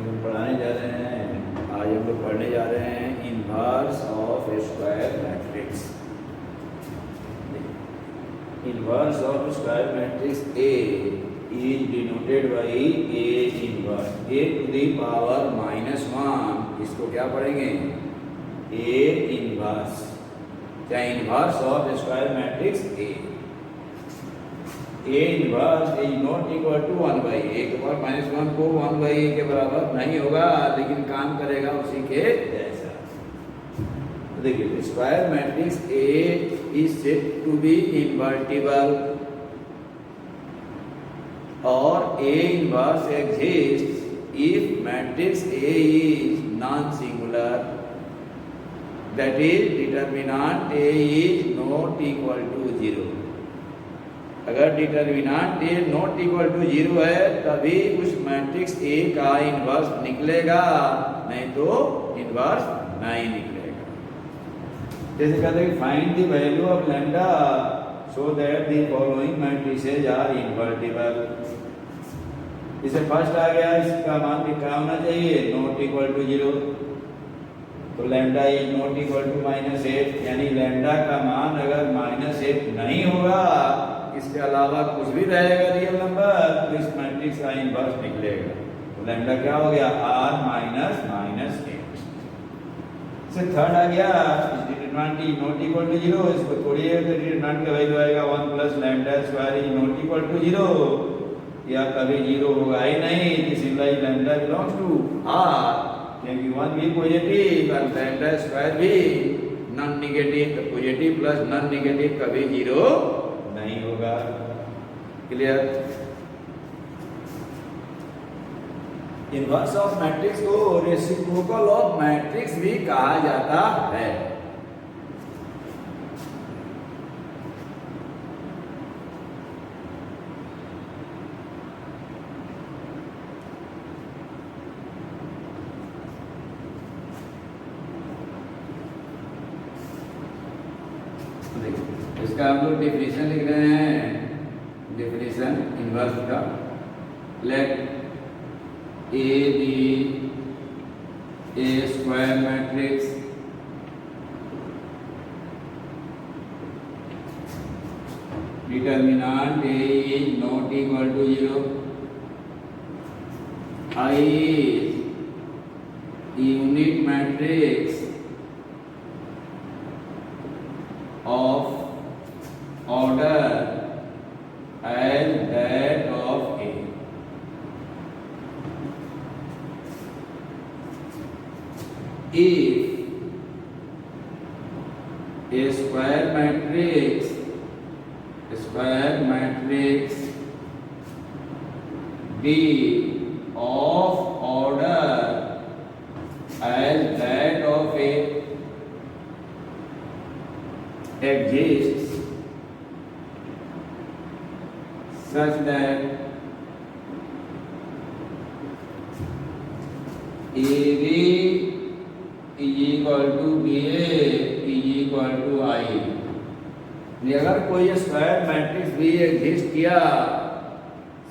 हम पढ़ाने जा रहे हैं, आज हम लोग पढ़ने जा रहे हैं inverse of square matrix. Inverse of square matrix A is denoted by A inverse A to the power -1। इसको क्या पढ़ेंगे? ए इनवर्स, क्या inverse of square matrix A. A inverse is not equal to 1/a। A के power -1 को 1/a के बराबर नहीं होगा, लेकिन काम करेगा उसी के जैसा। तो देखिए, square matrix A is said to be invertible और A inverse exist if matrix A is non singular, that is determinant A is not equal to 0। अगर determinant A not equal to 0 है तभी उस मैट्रिक्स ए का inverse निकलेगा, नहीं तो inverse नहीं निकलेगा। जैसे कहते हैं find the value of lambda so that the following matrices are invertible. इसे फर्स्ट आ गया, इसका मान भी क्या होना चाहिए? Not equal to 0। तो lambda is not equal to -8, यानी लैम्डा का मान अगर -8 नहीं होगा, इसके अलावा कुछ भी रहेगा रियल नंबर, तो इस मैट्रिक्स का इनवर्स निकलेगा। तो लैम्डा क्या हो गया? r -8। से थर्ड आ गया, determinant is not equal to 0। इसको तोड़िए तो डिटरमिनेंट का वैल्यू आएगा 1 + lambda square is not equal to 0। या कभी 0 होगा ही नहीं, this implies lambda belongs to r, क्योंकि 1 भी पॉजिटिव और लैम्डा स्क्वायर भी नॉन नेगेटिव। तो पॉजिटिव प्लस नॉन नेगेटिव कभी 0 नहीं होगा। क्लियर? इनवर्स ऑफ मैट्रिक्स को रेसिप्रोकल ऑफ मैट्रिक्स भी कहा जाता है। इसका हम लोग डेफिनेशन लिख रहे हैं। डेफिनेशन इनवर्स का, let A be a square matrix determinant A is not equal to 0, I is unit matrix of order as that of A। If a square matrix be of order as that of A exists such that AB is equal to BA is equal to I। अगर कोई square matrix भी exist किया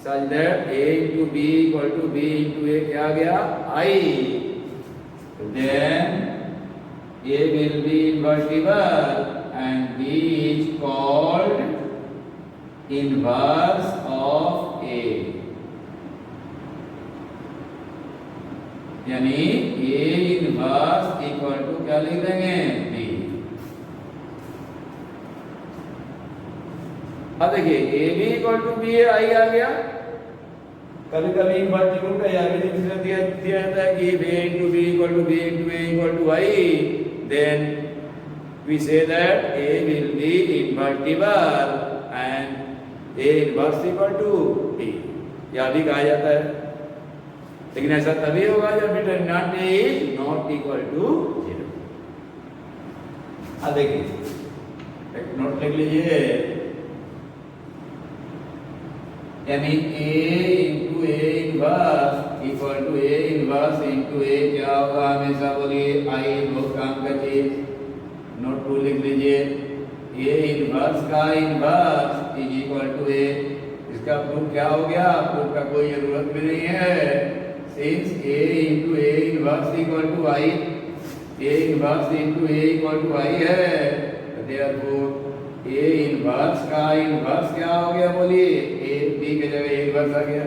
such that A into B equal to B into A क्या आ गया? I, then A will be invertible and B is called inverse of A। यानी A inverse equal to क्या लिख देंगे? B। अब देखिए A भी इक्वल टू B है, I आ गया। कभी कभी इनवर्टिबल का यह भी डिफिनेशन दिया जाता है कि A into B equal to B into A equal to I, then we say that A will be invertible and A inverse equal to B, यह भी कहा जाता है। लेकिन ऐसा तभी होगा जब determinant A is not equal to 0। अब देखिए, एक नोट लिख लीजिए, यानी A into A inverse equal to A inverse into A क्या होगा? हमेशा बोलिए I, बहुत काम का चीज। नोट 2 लिख लीजिए, A इनवर्स का inverse is equal to A। इसका प्रूफ क्या हो गया? प्रूफ का कोई जरूरत भी नहीं है, since A into A inverse equal to I, A inverse into A equal to I है, therefore A inverse का inverse क्या हो गया बोलिए, A B के जगह A inverse आ गया.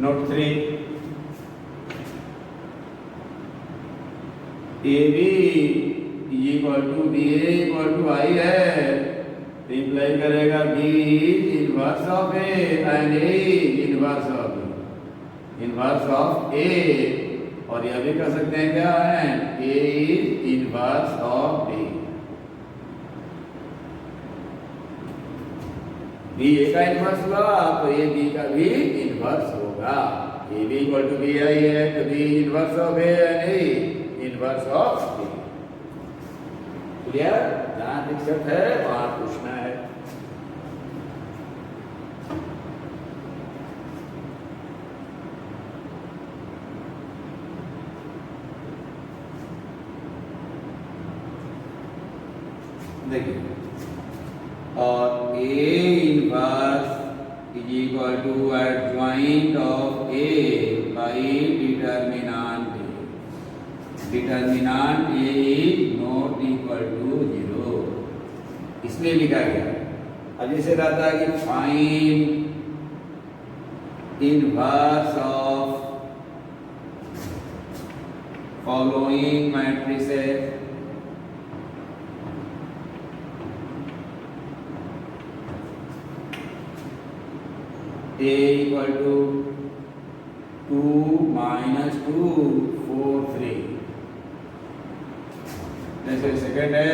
Note 3, AB equal to BA equal to I है, इम्प्लाई करेगा B is inverse of A and A is inverse of B, inverse of A, और यह भी कर सकते हैं क्या है, A is inverse of B. B A का इन्वर्स हुआ तो A B का भी इन्वर्स होगा. A B equal to B I है तो B inverse of A and A inverse of B. Clear? जहाँ दिक्कत है वहाँ पूछना है. देखिए, और A inverse is equal to adjoint of A by determinant A. Determinant A is not equal to 0, इसलिए लिखा गया. अब जैसे रहता है कि find inverse of following matrices, A equal to 2 minus 2 4 3. जैसे सेकंड है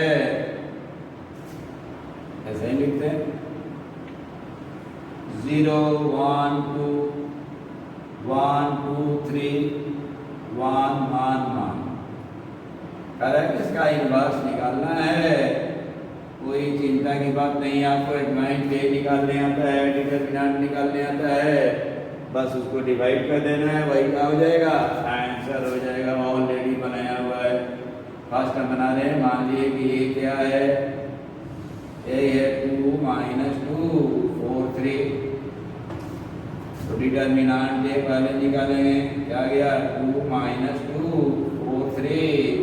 ऐसे ही लिखते हैं 0 1 2 1 2 3 1 1 1. करेक्ट, इसका इनवर्स निकालना है. कोई चिंता की बात नहीं, आपको एडवाइंट ए निकालने आता है, डिटरमिनेंट निकालने आता है, बस उसको डिवाइड कर देना है, वही क्या हो जाएगा, आंसर हो जाएगा. ऑलरेडी बनाया हुआ है. फर्स्ट हम बना रहे हैं, मान लिए कि ये क्या है, ये है 2 minus 2 4 3. तो डिटरमिनेंट ये पहले निकालेंगे, क्या गया 2 minus 2 4 3.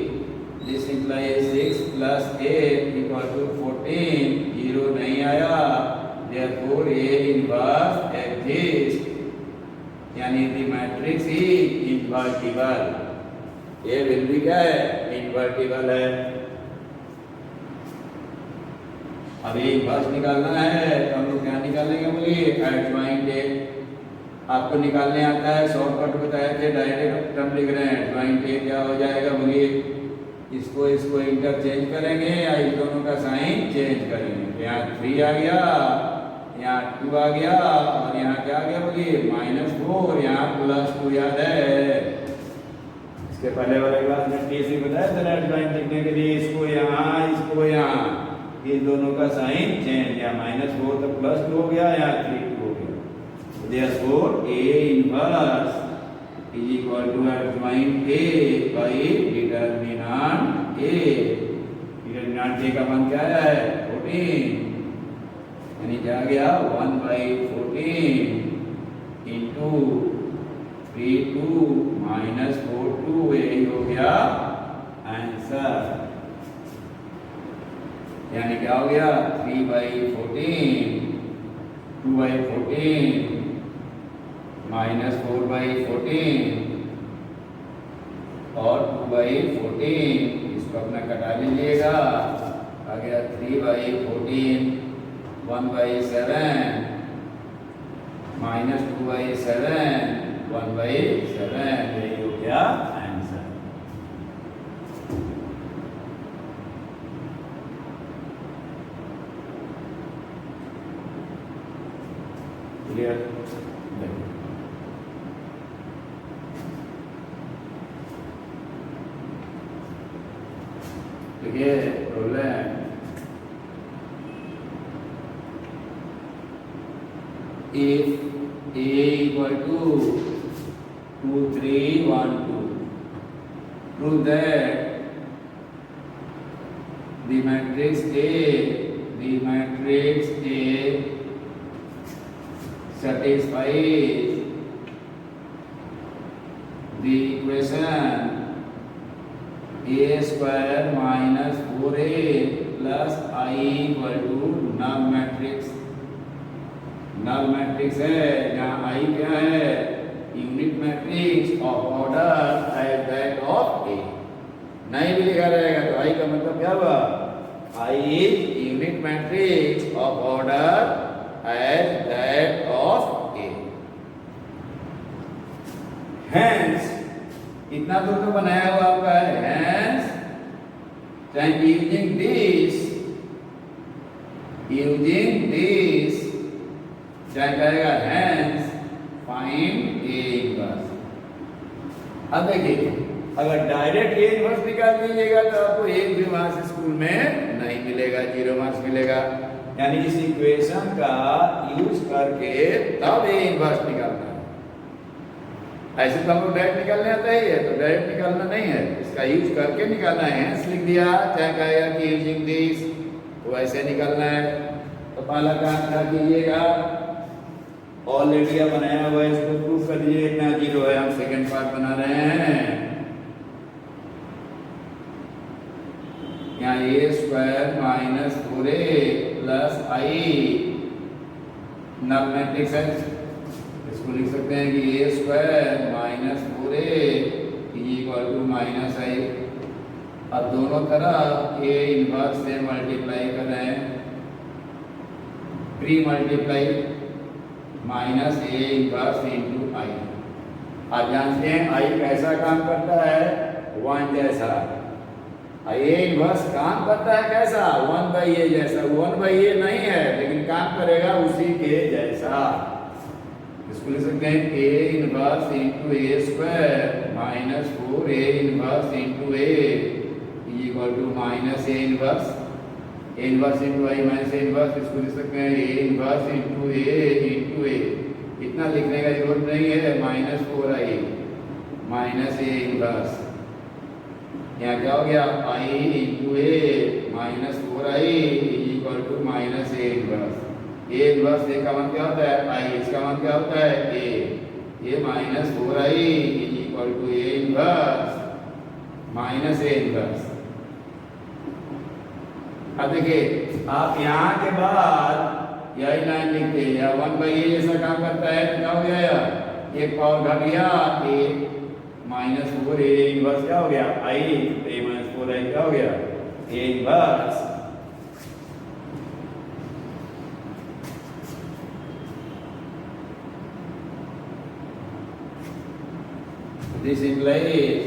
This implies 6 plus 8 equal to 14. 0 नहीं आया, therefore A inverse exists, यानी the matrix is invertible. A will be क्या है, invertible है. अब A inverse निकालना है तो हम लोग क्या निकालेंगे बोलिए, adjoint A. आपको निकालने आता है, शॉर्टकट बताया थे, डायरेक्ट टर्म लिख रहे हैं. adjoint A क्या हो जाएगा बोलिए, इसको इंटरचेंज करेंगे या इस दोनों का साइन चेंज करेंगे. यहाँ 3 आ गया, यहाँ 2 आ गया, और यहाँ क्या आ गया बोलिए -4, यहाँ +2. याद है इसके पहले वाले क्लास में टीसी बताया था एडजॉइंट लिखने के लिए, इसको यहाँ इस दोनों का साइन चेंज. यहाँ -4 तो +2 हो गया, यहाँ 3 2 हो गया. Therefore A inverse is equal to adjoint A by determinant A. Determinant A का मान क्या है 14, यानी क्या आ गया 1/14 इंटू 3/2 माइनस 4/2. यही हो गया आंसर. यानी क्या हो गया 3/14 2/14 माइनस 4/14 और 2/14. इसको अपना कटा लीजिएगा, आ गया 3/14 1/7 माइनस 2/7 1/7. यही हो गया आंसर. क्लियर? देखिए problem if A equal to 2 3 1 2, prove that the matrix A satisfies the equation a square minus 4a plus I equal to null matrix. Null matrix है जहाँ I क्या है, unit matrix of order as that of A. नहीं भी लिखा रहेगा तो I का मतलब क्या हुआ, I is unit matrix of order as that of A. Hence इतना दूर तो बनाया हुआ आपका है, hence using this क्या कहेगा, hence find A inverse। अब देखिए अगर डायरेक्ट A इनवर्स निकाल दीजिएगा तो आपको एक भी मार्क्स स्कूल में नहीं मिलेगा, 0 मार्क्स मिलेगा। यानी इस इक्वेशन का यूज करके तब A इनवर्स निकालना है। ऐसे तो हमको डायरेक्ट निकालने आता ही है, तो डायरेक्ट निकालना नहीं है, इसका यूज करके निकालना है। हेंस लिख दिया, क्या कहेगा कि यूजिंग दिस, तो ऐसे निकालना है। तो पहला काम क्या कीजिएगा, ऑलरेडी बनाया हुआ है इसको प्रूफ कर दीजिए। इतना 0 है, हम सेकंड पार्ट बना रहे हैं। यहाँ a square minus 4a plus I null matrix है, इसको लिख सकते हैं कि a square minus 4a equal to minus I। अब दोनों तरफ a इनवर्स से मल्टीप्लाई कर रहे हैं, pre multiply minus a inverse into I। आप जानते हैं I कैसा काम करता है, 1 जैसा। A इनवर्स काम करता है कैसा, 1/a जैसा। 1/a नहीं है लेकिन काम करेगा उसी के जैसा। इसको लिख सकते हैं a inverse into a square minus 4a inverse into a equal to minus a inverse into I minus a inverse. इसको लिख सकते हैं a इनवर्स इंटू a। इतना लिखने का जरूरत नहीं है, minus 4I minus a inverse. यहाँ क्या हो गया, I into a minus 4I equal to minus a inverse. a inverse a का मान क्या होता है, I, इसका मान क्या होता है a minus 4I equal to a inverse minus a inverse. अब देखिए आप यहाँ के बाद यही लाइन लिखते हैं, या 1/a जैसा काम करता है तो क्या हो गया, एक पावर घट गया, a माइनस 4a इनवर्स क्या हो गया, I, a माइनस 4I क्या हो गया, a inverse. This implies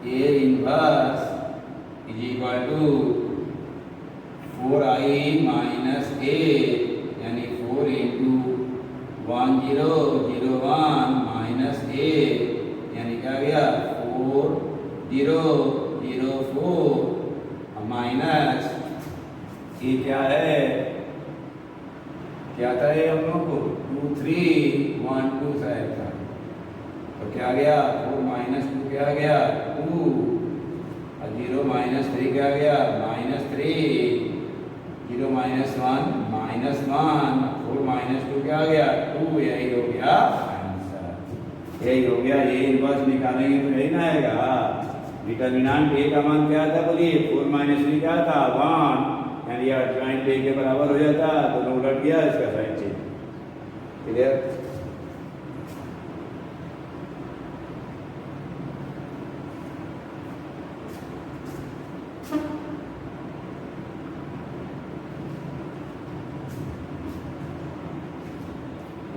A inverse is equal to 4I minus A, यानी 4 into 1001 minus A, यानी क्या गया 4004 माइनस ये क्या है, क्या था ये हम लोग को 2312 शायद था, तो क्या गया 4 माइनस 2 क्या गया 2 और 0 माइनस 3 क्या गया -3, 0 माइनस 1 -1, 4 माइनस 2 क्या गया 2। यही हो गया आंसर, यही हो गया। ये इनवर्स निकालेंगे तो यही ना आएगा। डिटर्मिनेंट a का मान क्या था बोलिए, 4 माइनस 3 क्या था 1, यानी यह ज्वाइंट a के बराबर हो जाता, तो उलट गया इसका साइन चेंज। क्लियर।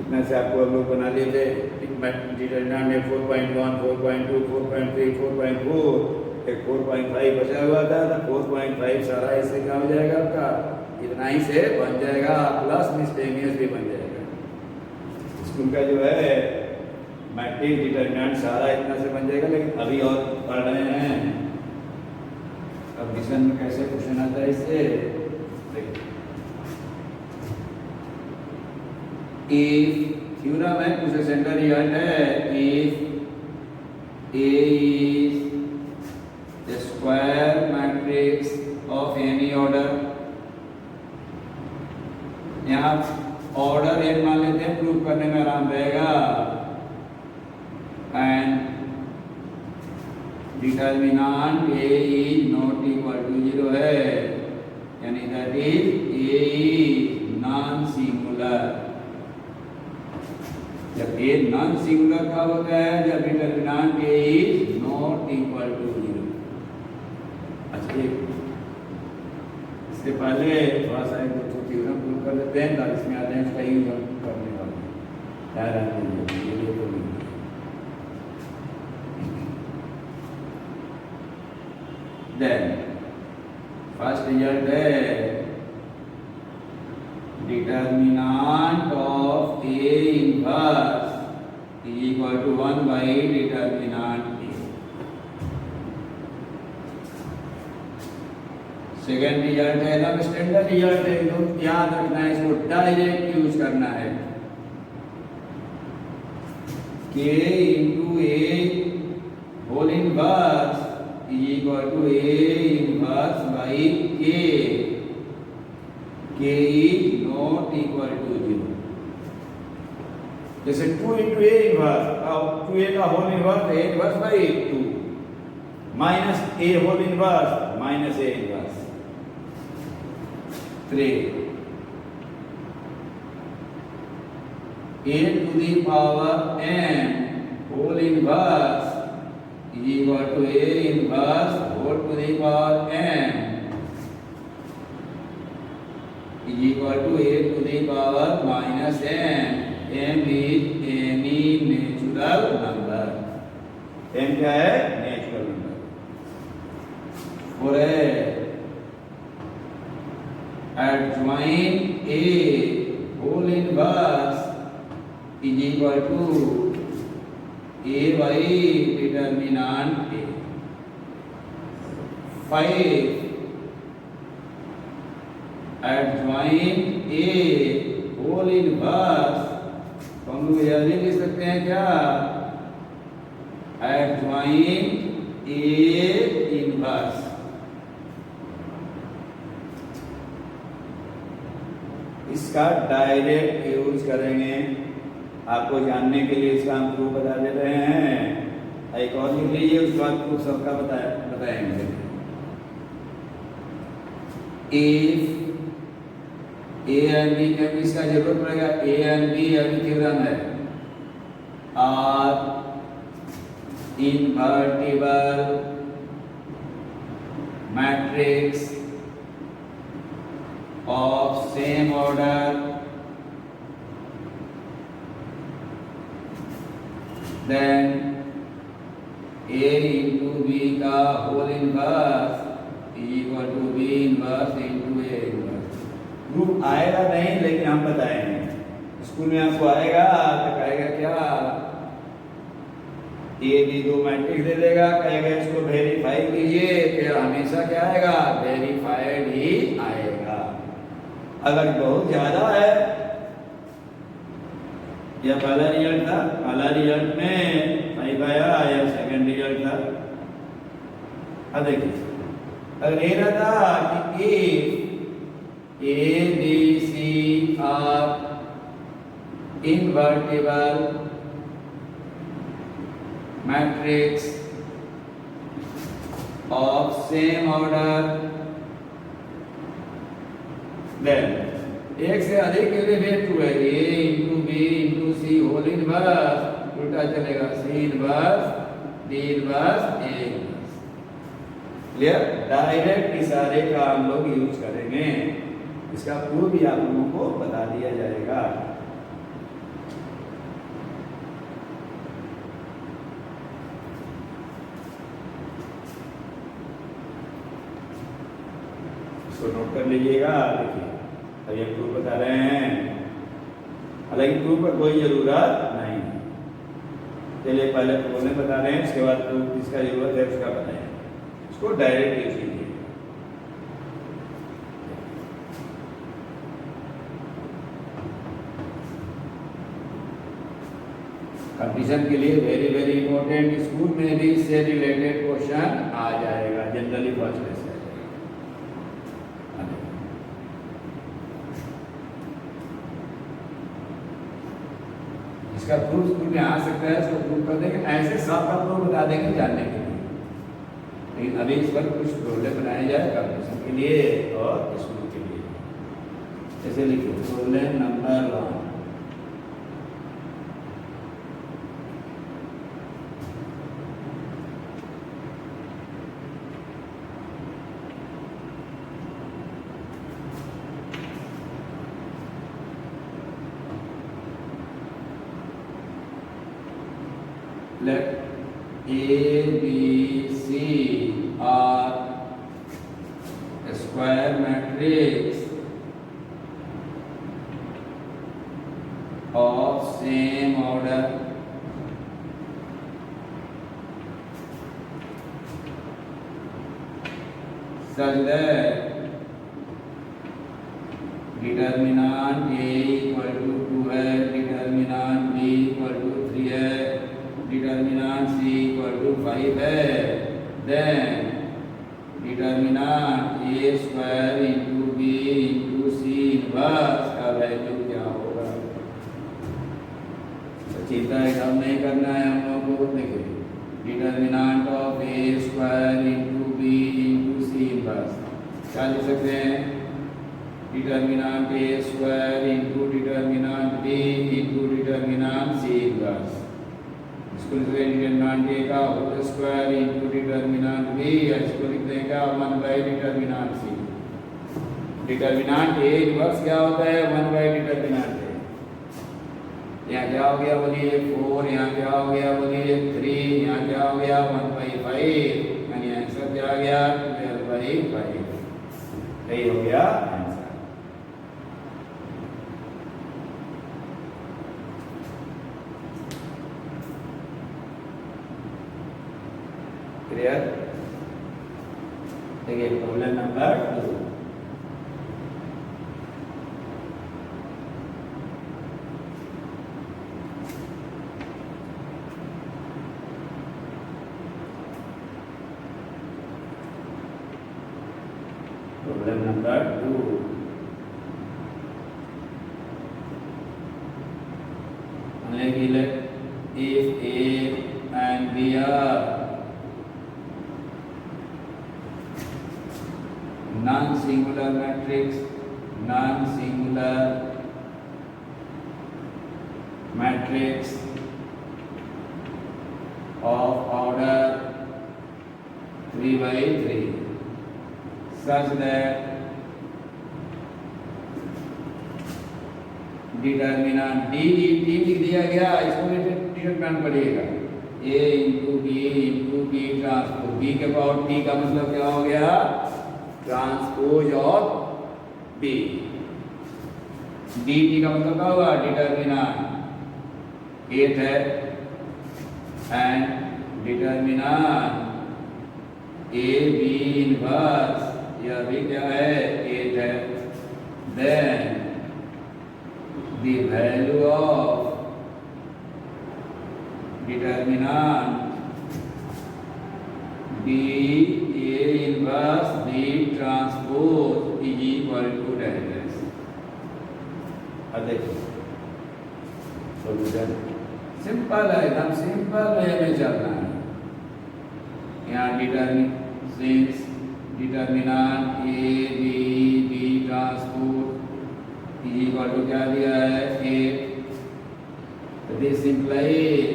इतना से आपको हम लोग बना लिए थे डिटरमिनेंट में 4.1, 4.2, 4.3, 4.4, एक 4.5 बचा हुआ था, तो 4.5 सारा इससे क्या हो जाएगा आपका, इतना ही से बन जाएगा, प्लस मिसलेनियस भी बन जाएगा। स्कूल का जो है मैट्रिक्स डिटरमिनेंट सारा इतना से बन जाएगा। लेकिन अभी और पढ़ रहे हैं अब डिवीजन में कैसे क्वेश्चन आता है इससे। If थ्योरम है कुछ सेंटर रिजल्ट है, if A is the square matrix of any order, यहाँ ऑर्डर n मान लेते हैं, प्रूफ करने में आराम रहेगा। And determinant A is not equal to 0 है, यानी that is A is non singular. जब ए नॉन सिंगुलर कब होता है? जब determinant A is not equal to 0। अच्छा, इससे पहले थोड़ा सा एक दो थ्योरम प्रूव कर लेते हैं, तब इसमें आते हैं इसका यूज हम करने वाले हैं। देन फर्स्ट रिजल्ट है determinant of A inverse is equal to 1 by determinant A. Second result है ना, स्टैंडर्ड रिजल्ट है, एकदम याद रखना है, इसको डायरेक्ट यूज करना है। k into A whole inverse is equal to A inverse by k। k is not equal to 0। जैसे 2 इंटू ए इनवर्स, अब 2a का whole inverse A inverse by 2 minus A whole inverse minus A inverse 3। a to the power m whole inverse is equal to a inverse whole to the power m is equal to a to the power minus m. m is any natural number. m क्या है? Natural number. और adjoint a whole inverse is equal to a by determinant a। 5 adjoint a whole inverse, तो हम लोग जल्दी लिख सकते हैं क्या? adjoint a inverse। इसका डायरेक्ट यूज करेंगे, आपको जानने के लिए इसका हम प्रूफ बता दे रहे हैं। एक और लिख लीजिए, उसके बाद प्रूफ सबका बताएंगे। इफ ए एंड बी का इसका जरूरत पड़ेगा, ए एंड बी अभी थ्योरम है, are invertible matrix of same order, then a into b का whole inverse is equal to b inverse into a inverse। Proof आएगा नहीं, लेकिन हम बताएंगे। स्कूल में आपको आएगा तो कहेगा क्या, ए बी दो मैट्रिक्स दे देगा, कहेगा इसको वेरीफाई कीजिए, फिर हमेशा क्या आएगा? वेरीफाइड ही आएगा। अगर बहुत ज्यादा है, या पहला रिजल्ट था, पहला रिजल्ट में 5 आया, या सेकंड रिजल्ट था। अब देखिए, अगर ये रहता कि A B C are invertible matrix of same order, then एक से अधिक के लिए वेट टू है, A into B into C whole inverse, उल्टा चलेगा, C inverse D inverse A inverse. Clear? Direct इशारे का हम लोग यूज करेंगे। इसका प्रूफ भी आप लोगों को बता दिया जाएगा। इसको नोट कर लीजिएगा। देखिए, अब ये प्रूफ बता रहे हैं, हालांकि प्रूफ पर कोई जरूरत नहीं है। चलिए पहले प्रूफ ने बता रहे हैं, उसके बाद प्रूफ जिसका जरूरत है उसका बताएं। इसको डायरेक्ट यूज कीजिए। कंपटीशन के लिए वेरी वेरी इंपॉर्टेंट, स्कूल में भी इससे रिलेटेड क्वेश्चन आ जाएगा, जनरली फर्स्ट से। इसका प्रूफ स्कूल में आ सकता है, इसको प्रूफ कर देंगे, ऐसे सबका प्रूफ बता देंगे जानने के लिए। लेकिन अभी इस पर कुछ प्रॉब्लम बनाया जाए कैलकुलेशन के लिए और स्कूल के लिए। जैसे लिखो problem number 1। Let A, B, C are a square matrix of same order such that determinant A equal to 2 है, determinant B equal to 3 है, determinant C equal to 5 है, then determinant A square into B into C inverse का value क्या होगा। तो चिंता एकदम नहीं करना है हम लोगों को। देखिए determinant of A square into B into C inverse क्या लिख सकते हैं, determinant A square into determinant B into determinant C inverse। इसको लिख दें डिटर्मिनेंट A का whole square into determinant B, इसको लिख देंगे 1 by determinant C। Determinant A inverse क्या होता है, 1 बाई डिटर्मिनेंट A। यहाँ क्या हो गया बोलिए 4, यहाँ क्या हो गया बोलिए 3, यहाँ क्या हो गया 1 बाई 5, यानी आंसर क्या आ गया 12 बाई 5। यही हो गया आंसर। क्लियर। देखिए problem number 2। Problem number 2। if A and B are non-singular matrix of order 3 by 3 such that determinant D लिख दिया गया, इसको भी डिटर्मिनेंट पड़ेगा A into B transpose. B के पावर टी का मतलब क्या हो गया, transpose of B. D T का मतलब क्या होगा, डिटर्मिनेंट 8 है and determinant A B inverse यह भी क्या है 8 है। Then the value of determinant B A inverse B transpose is equal to dash। अब देखिए सॉल्यूशन सिंपल है, एकदम सिंपल वे में चलना है। यहाँ determinant A B transpose equal to क्या दिया है 8। तो this implies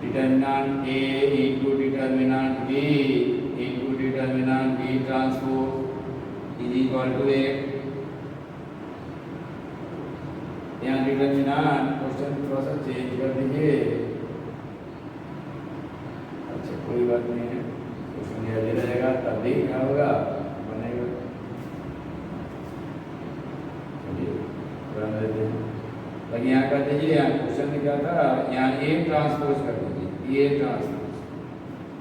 determinant A into determinant B into determinant B transpose is equal to 8। यहाँ डिटर्मिनेंट क्वेश्चन थोड़ा सा चेंज कर दीजिए। अच्छा कोई बात नहीं है, क्वेश्चन यदि रहेगा तब भी क्या होगा बनेगा। चलिए यहाँ कर दीजिए, यहाँ क्वेश्चन में क्या था, यहाँ ए ट्रांसपोज कर दीजिए, ए ट्रांसपोज।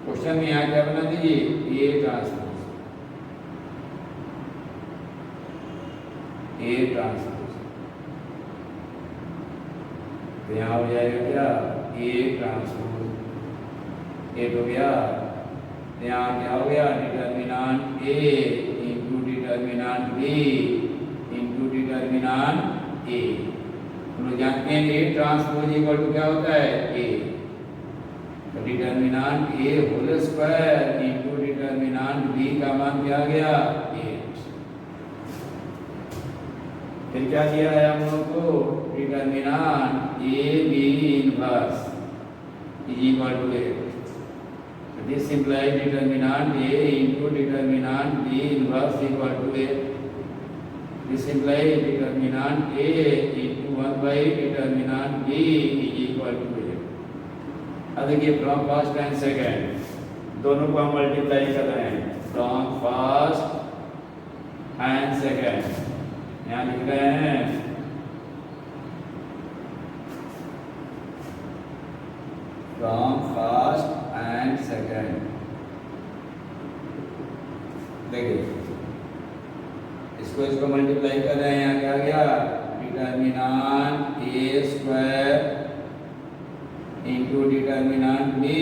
क्वेश्चन में यहाँ क्या बना दीजिए ए ट्रांसपोज, ए ट्रांसपोज। तो यहाँ हो जाएगा क्या ए ट्रांसपोज, ए हो गया। यहाँ क्या हो गया determinant A into determinant B into determinant A. हम लोग जानते हैं ए ट्रांसपोज इक्वल टू क्या होता है ए, तो determinant A whole square into determinant B का मान क्या आ गया 8। फिर क्या किया है हम लोग को, determinant A B inverse is equal to 8। This implies determinant A into determinant B inverse equal to A. This implies determinant A into 1 by determinant B is equal to A. अब देखिए फ्रॉम फर्स्ट एंड सेकेंड दोनों को हम multiply कर रहे हैं, from first and second यहाँ लिख रहे हैं फ्रॉम फर्स्ट एंड सेकेंड। देखिए इसको मल्टीप्लाई कर रहे हैं, यहाँ क्या गया determinant A square into determinant B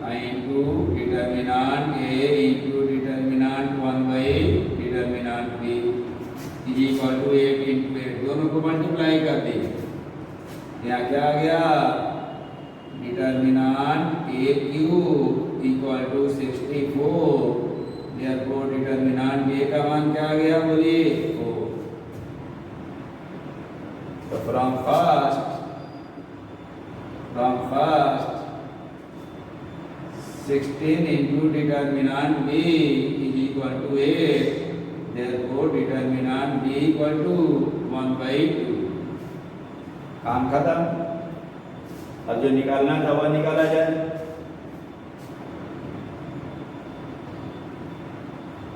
into determinant A into determinant 1 by determinant B is equal to 8 into 8, दोनों को मल्टीप्लाई कर दी। यहाँ क्या आ गया determinant A cube equal to 64, therefore determinant A का मान क्या आ गया बोलिए 4। तो from first 16 into determinant B is equal to 8, therefore determinant B equal to 1 by 2। काम खत्म। अब जो निकालना था वह निकाला जाए।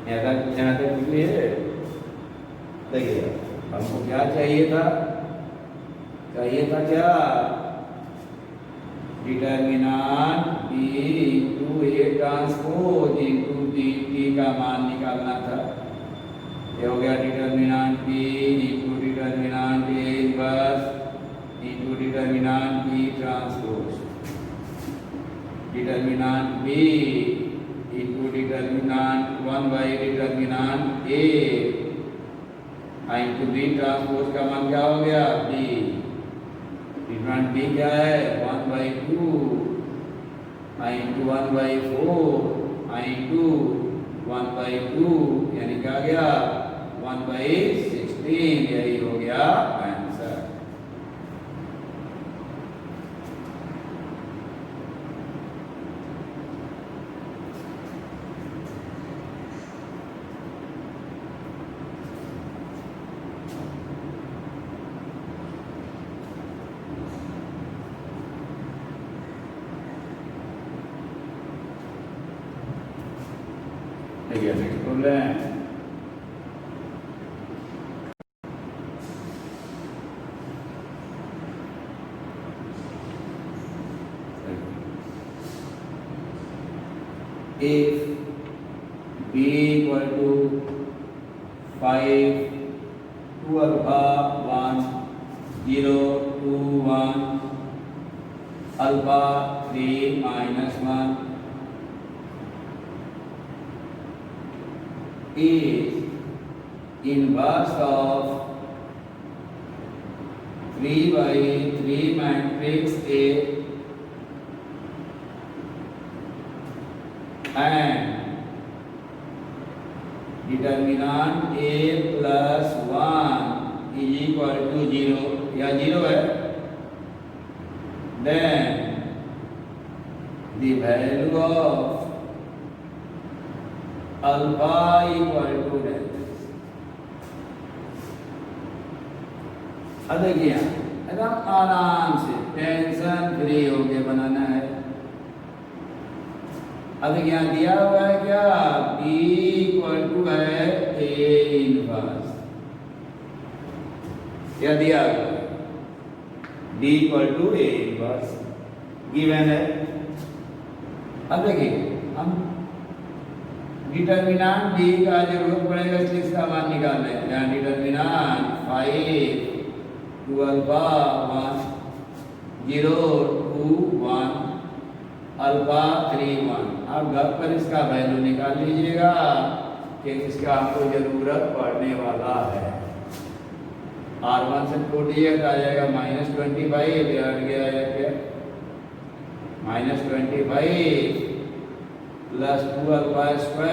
यहाँ तक क्लियर है। देखिए हमको क्या चाहिए था क्या determinant B into A transpose into D T का मान निकालना था। ये हो गया determinant B into determinant A inverse into determinant B transpose, determinant B into determinant 1 by determinant A into B transpose का मान क्या हो गया बी। डिटर्मिनांट बी क्या है 1 by 2 into 1 by 4 into 1 by 2 यानी क्या गया 1 बाई 16, यही हो गया answer. Next problem if b equal to 5 2 alpha 1 0 2 1 alpha 3 minus 1 is inverse of 3 by 3 matrix A and determinant A plus 1 is equal to 0, या 0 है, then the value of alpha equal to delta. अब देखिए एकदम आराम से tension free होके बनाना है। अब यहाँ दिया हुआ है क्या B इक्वल टू है A इनवर्स, क्या दिया हुआ है D equal to A inverse given है। अब देखिए हम डिटर्मिनांट डी का जरूरत पड़ेगा इसलिए इसका मान निकाल रहे हैं। यहाँ डिटर्मिनांट 5 2 अल्फा 1 0 2 1 अल्फा 3 1। आप घर पर इसका वैल्यू निकाल लीजिएगा कि इसका आपको जरूरत पड़ने वाला है। R1 से छोड़ दिए तो आ जाएगा -25, ये हट गया है क्या, -25 प्लस 2α²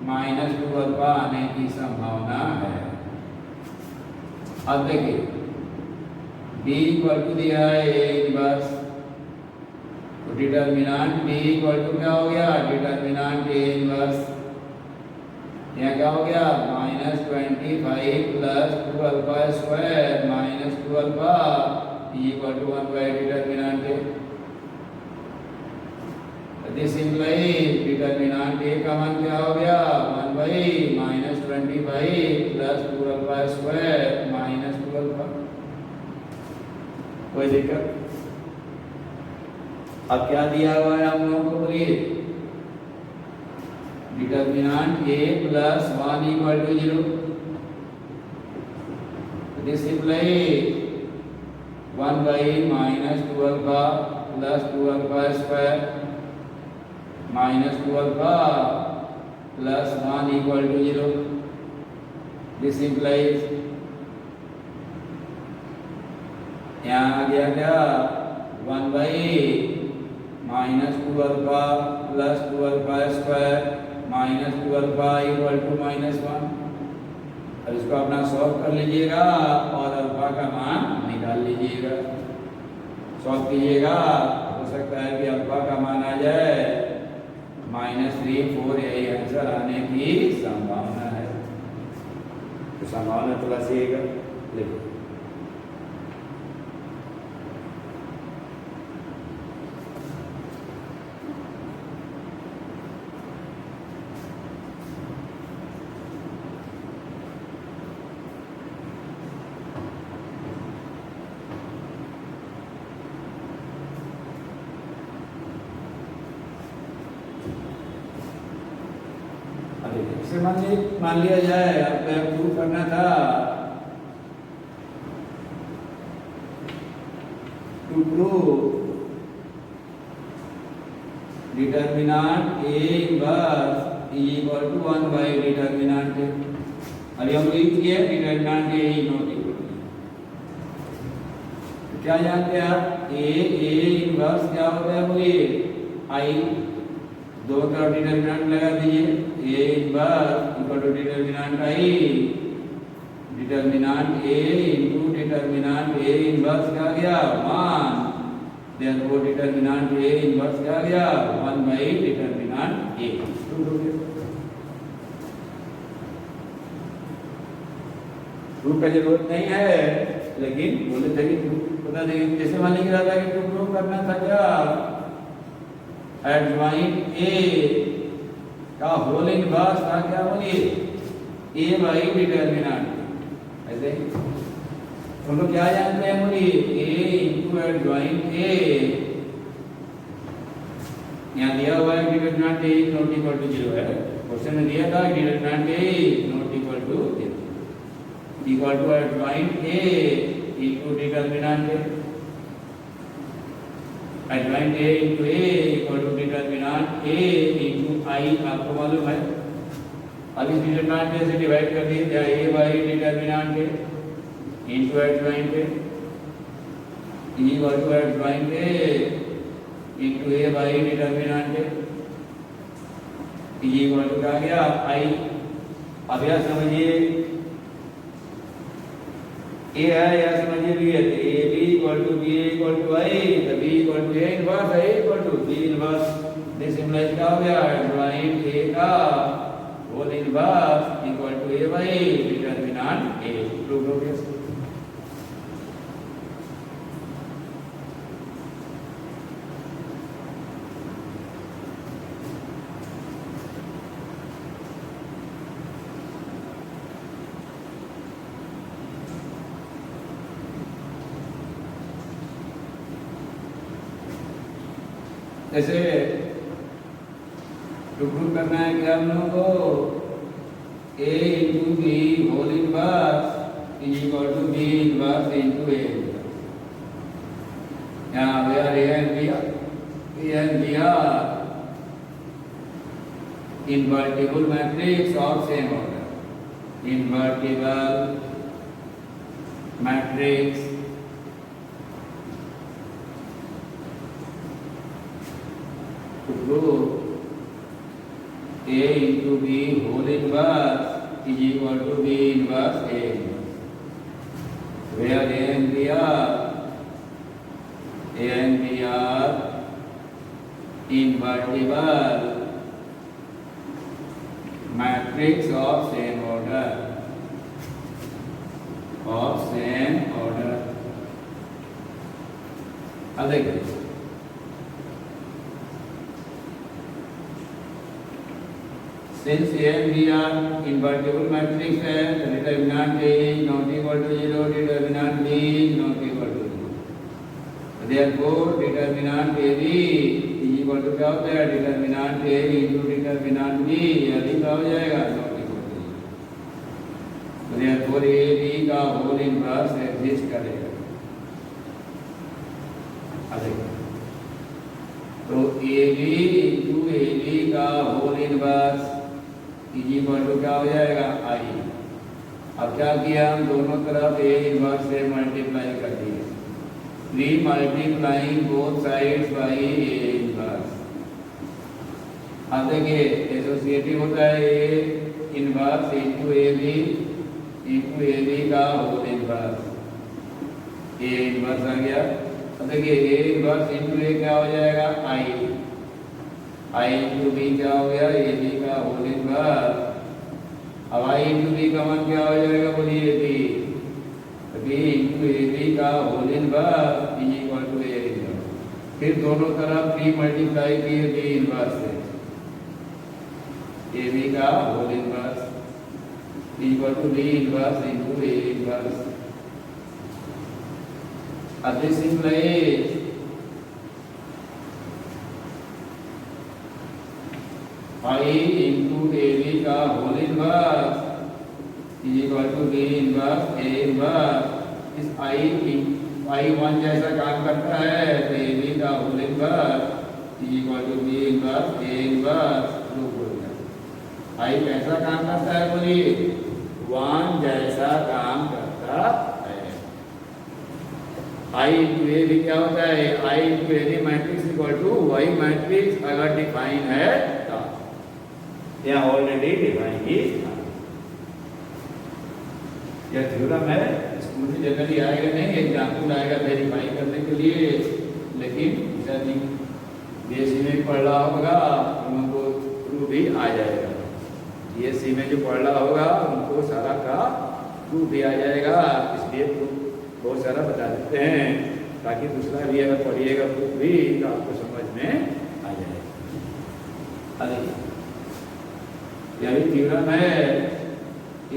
-2α आने की संभावना है। अब देखिए b इक्वल टू दिया है a इनवर्स, तो डिटर्मिनेंट b इक्वल टू क्या हो गया, डिटर्मिनेंट a इनवर्स, यहाँ क्या हो गया, -25 plus 2α² -2α equal to 1 by determinant a। This implies determinant a का मान क्या हो गया, 1 बाई -25 प्लस 2α² -2α। कोई दिक्कत? अब क्या दिया हुआ है हम लोगों को, बोलिए, determinant a plus 1 equal to 0। This implies 1 by -2α plus 2α² -2α plus 1 equal to 0। This implies यहाँ आ गया क्या, 1 बाई -2α प्लस 2α² -2α इक्वल टू -1। अब इसको अपना सॉल्व कर लीजिएगा और अल्फा का मान निकाल लीजिएगा। सॉल्व कीजिएगा, हो सकता है कि अल्फा का मान आ जाए -3, 4, यही आंसर आने की संभावना है। तो संभावना तलाशिएगा, लिखो। मान लिया जाए, आपको प्रूव करना था, to prove determinant a inverse equal to 1 by determinant a। अरे हम लिख दिए determinant a not equal to, क्या जानते हैं आप, a इनवर्स क्या होता है, बोलिए, i, दो का डिटर्मिनेंट लगा दीजिए, a inverse equal to determinant i, determinant a into determinant a inverse क्या गया, 1, देयरफॉर डिटर्मिनेंट a इनवर्स क्या गया, 1 बाई डिटर्मिनेंट a। प्रूफ की जरूरत नहीं है, लेकिन बोले थे कि पता नहीं, जैसे मान लिख रहा था कि प्रूफ करना था क्या, एडजॉइंट a का होल इनवर्स था क्या, बोलिए, a बाई डिटर्मिनेंट। ऐसे हम लोग क्या जानते हैं, बोलिए, a इनटू एडजॉइंट a, यहाँ दिया हुआ है determinant a not equal to 0 है, क्वेश्चन में दिया था determinant a not equal to 0 equal to adjoint a into determinant a, adjoint a into a equal to determinant a into i, आपको मालूम है। अब इस डिटर्मिनेंट a से डिवाइड कर दिए, क्या a by determinant a into adjoint a equal to adjoint a into a by determinant a equal to क्या गया, i। अब यह समझिए a है, यह समझिए b है, तो a b equal to b equal to i, तो b equal to a inverse, a equal to b inverse. This implies क्या हो गया, एडजॉइंट a का whole inverse equal to a by determinant a। Prove हो गया। जैसे prove करना है कि हम लोगों को a into B whole inverse equal to B inverse into a। यहाँ दिया invertible matrix of same order, invertible matrix to prove A into B whole inverse is equal to B inverse A inverse, where A and B are invertible matrix of same order. अब देखिए since A and B are invertible matrix है, the determinant A is not equal to 0, determinant B is not equal to 0. Therefore, determinant AB is equal to क्या होता है? determinant A into determinant B यदि क्या हो जाएगा? not equal to 0. Therefore, AB का whole inverse exist करेगा. तो AB into AB का whole inverse is equal to क्या हो जाएगा? आई. अब क्या किया हम? दोनों तरफ ए इनवर्स से मल्टीप्लाई कर दिए. Premultiplying both sides by A inverse. अब देखिए एसोसिएटिव होता है A inverse into A B का होल इनवर्स. ए इनवर्स आ गया. अब देखिए ए इनवर्स इनटू ए क्या हो जाएगा? आई. आई इंटू बी क्या हो गया? ए बी का होल इनवर्स. अब आई इंटू बी का मान क्या हो जाएगा? बोलिए B. B into A B का whole inverse is equal to A inverse. फिर दोनों तरफ बी मल्टीप्लाई किए बी इनवर्स से. ए बी का whole inverse equal to B inverse into A inverse. अब this implies I into AB का whole inverse is equal to B inverse A inverse. इस I1 जैसा काम करता है तो AB का whole inverse is equal to B inverse A inverse. Proof हो गया. I कैसा काम करता है? बोलिए 1 जैसा काम करता है. I into A भी क्या होता है? I into A matrix equal to Y matrix अगर डिफाइन है यहाँ ऑलरेडी डिफाइन ही था. यह थ्योरम है. स्कूल में जनरली आएगा नहीं, एग्जाम्पल आएगा वेरीफाई करने के लिए. लेकिन बीएससी में पढ़ रहा होगा उनको प्रूफ भी आ जाएगा. बीएससी में जो पढ़ रहा होगा उनको सारा का प्रूफ भी आ जाएगा. इसलिए प्रूफ बहुत सारा बता देते हैं ताकि दूसरा भी अगर पढ़िएगा प्रूफ भी तो आपको समझ में आ जाएगा. यही थ्योरम है.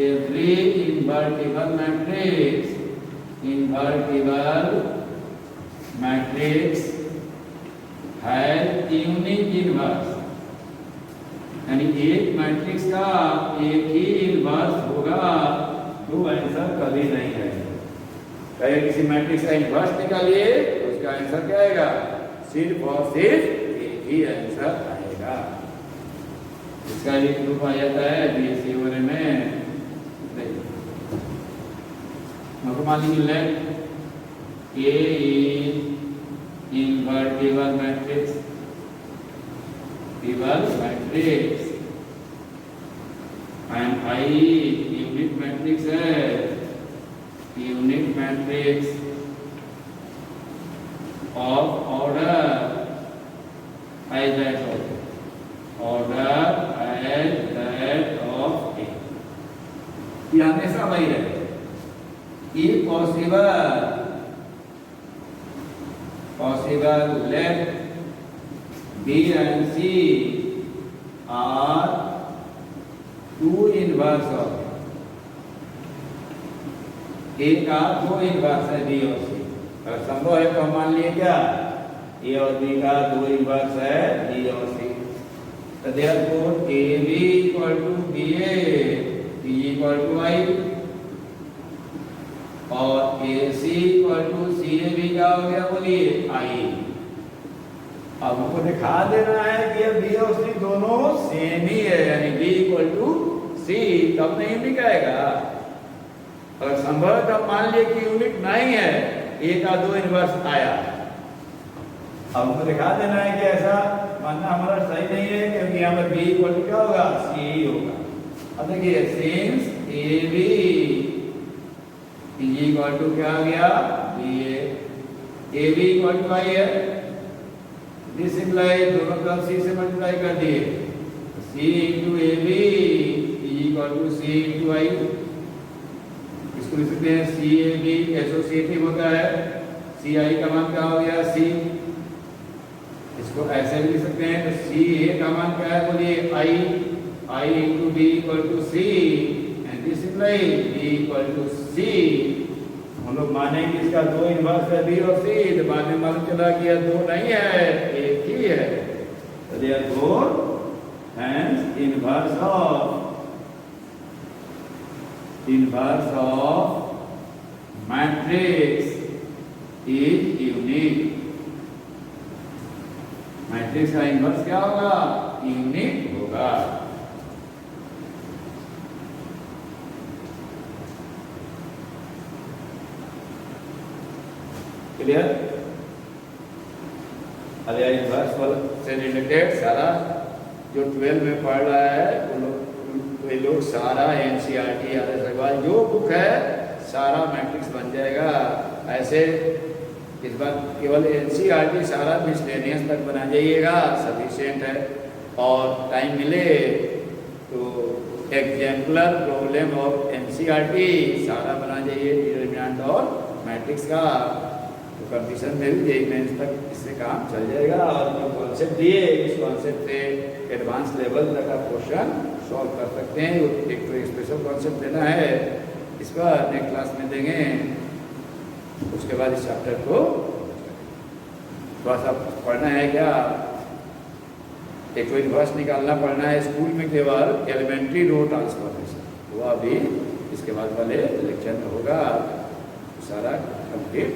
Every invertible matrix has unique inverse. यानी एक मैट्रिक्स का एक ही इनवर्स होगा, दो आंसर कभी नहीं है. कहीं किसी मैट्रिक्स का इनवर्स निकालिए तो उसका आंसर क्या आएगा? सिर्फ और सिर्फ एक ही आंसर आएगा. इसका भी प्रूफ आ जाता है बीएससी वगैरह में. मान लीजिए let A is invertible matrix and I unit matrix है. Unit matrix of order as that of A. ये हमेशा वही रहे. If possible let B and C are two inverse of A का दो इनवर्स है B और C. अगर संभव है तो मान लिए क्या A और B का दो इनवर्स है B और C. तो therefore AB equal to BA is equal to I और AC इक्वल टू CA भी क्या हो गया? बोलिए I. अब हमको दिखा देना है कि ये B और C दोनों सेम ही है, यानी B इक्वल टू C. तब नहीं दिखाएगा. अगर संभवतः मान लिए कि यूनिट नहीं है, एक या दो इनवर्स आया, अब हमको दिखा देना है कि ऐसा मानना हमारा सही नहीं है, क्योंकि यहाँ पर बी इक्वल टू क्या होगा, सी होगा। अब देखिए since A B equal to क्या आ गया, B A B equal to I है, दिस इम्प्लाई दोनों तरफ सी से मल्टीप्लाई कर दिए, C into A B equal to C into I. इसको लिख सकते हैं सी ए बी एसोसिएटिव होता है, सी आई का मान क्या हो गया, सी। इसको ऐसे भी लिख सकते हैं, तो सी ए का मान क्या है, बोलिए I into B equal to C, and this imply B equal to C. हम लोग मानेंगे इसका दो इनवर्स है बी और सी, तो बाद में मालूम चला कि यह दो नहीं है, एक ही है। तो therefore hence inverse of matrix is unique. Matrix का इनवर्स क्या होगा, यूनिक होगा। क्लियर? अरे इनवर्स से रिलेटेड सारा जो 12 में पढ़ रहा है वो लोग सारा एनसीईआरटी आर एस अग्रवाल जो बुक है सारा मैट्रिक्स बन जाएगा। ऐसे इस बार केवल एनसीईआरटी सारा मिसलेनियस तक बना जाइएगा, सफिशिएंट है। और टाइम मिले तो एग्जाम्पलर प्रॉब्लम ऑफ एनसीईआरटी सारा बना जाइए, डिटरमिनेंट और मैट्रिक्स का। तो कंडीशन में भी यही मेंस तक इससे काम चल जाएगा। और जो कॉन्सेप्ट दिए इस कॉन्सेप्ट से एडवांस लेवल तक का क्वेश्चन सॉल्व कर सकते हैं। एक तो स्पेशल कॉन्सेप्ट देना है, इस पर नेक्स्ट क्लास में देंगे। उसके बाद इस चैप्टर को थोड़ा सा पढ़ना है, क्या एक तो इनवर्स निकालना पड़ना है स्कूल में केवल एलिमेंट्री रो ट्रांसफॉर्मेशन, वो अभी इसके बाद वाले लेक्चर में होगा, सारा कंप्लीट